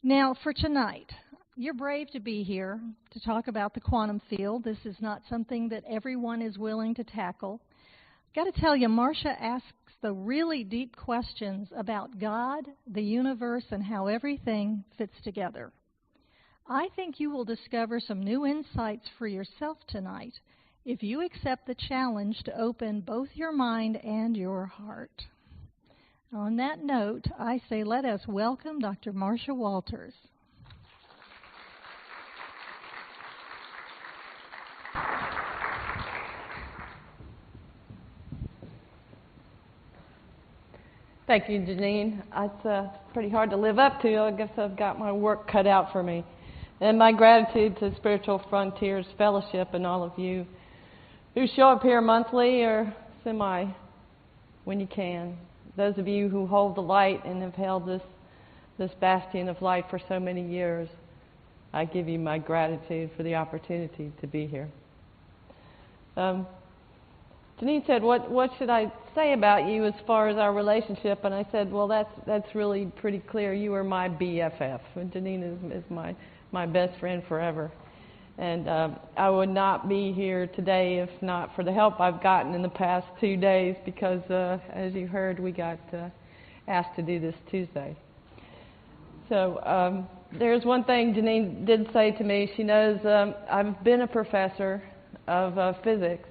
Now, for tonight, you're brave to be here to talk about the quantum field. This is not something that everyone is willing to tackle. Got to tell you, Marsha asks the really deep questions about God, the universe, and how everything fits together. I think you will discover some new insights for yourself tonight if you accept the challenge to open both your mind and your heart. On that note, I say let us welcome Dr. Marsha Walters. Thank you, Janine. It's pretty hard to live up to. I guess I've got my work cut out for me. And my gratitude to Spiritual Frontiers Fellowship and all of you who show up here monthly or semi when you can. Those of you who hold the light and have held this bastion of light for so many years, I give you my gratitude for the opportunity to be here. Janine said, what should I say about you as far as our relationship? And I said, well, that's really pretty clear. You are my BFF. And Janine is my best friend forever. And I would not be here today if not for the help I've gotten in the past 2 days because, as you heard, we got asked to do this Tuesday. So there's one thing Janine did say to me. She knows I've been a professor of physics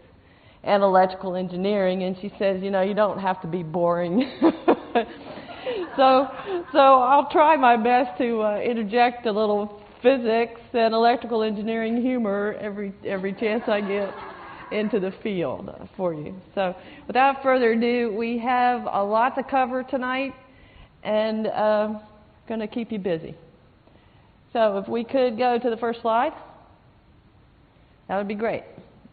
and electrical engineering, and she says, you know, you don't have to be boring. So I'll try my best to interject a little physics and electrical engineering humor every chance I get into the field for you. So without further ado, we have a lot to cover tonight and going to keep you busy. So if we could go to the first slide, that would be great.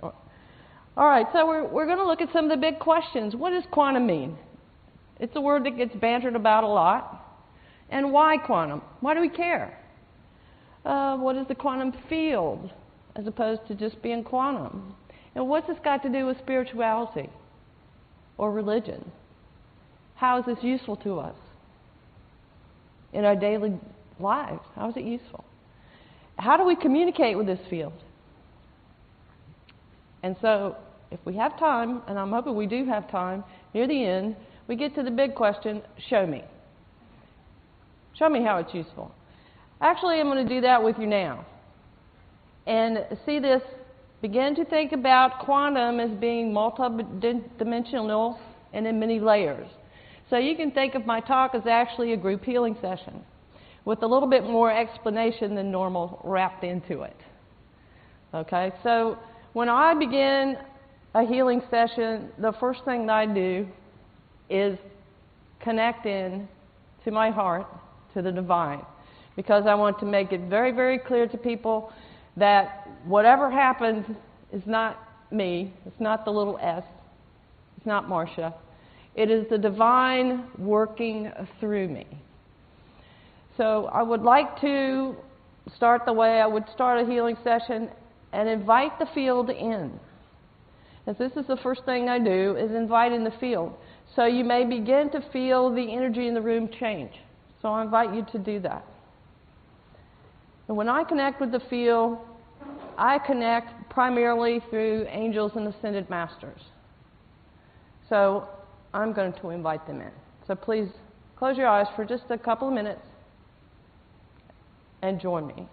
All right, so we're going to look at some of the big questions. What does quantum mean? It's a word that gets bantered about a lot. And why quantum? Why do we care? What is the quantum field as opposed to just being quantum? And what's this got to do with spirituality or religion? How is this useful to us in our daily lives? How is it useful? How do we communicate with this field? And so if we have time, and I'm hoping we do have time, near the end, we get to the big question, show me. Show me how it's useful. Actually, I'm going to do that with you now. And see this, begin to think about quantum as being multidimensional and in many layers. So you can think of my talk as actually a group healing session with a little bit more explanation than normal wrapped into it. Okay, so when I begin a healing session, the first thing that I do is connect in to my heart, to the divine. Because I want to make it very, very clear to people that whatever happens is not me, it's not the little s, it's not Marsha. It is the divine working through me. So I would like to start the way I would start a healing session and invite the field in. As this is the first thing I do, is invite in the field. So you may begin to feel the energy in the room change. So I invite you to do that. And when I connect with the field, I connect primarily through angels and ascended masters. So I'm going to invite them in. So please close your eyes for just a couple of minutes and join me.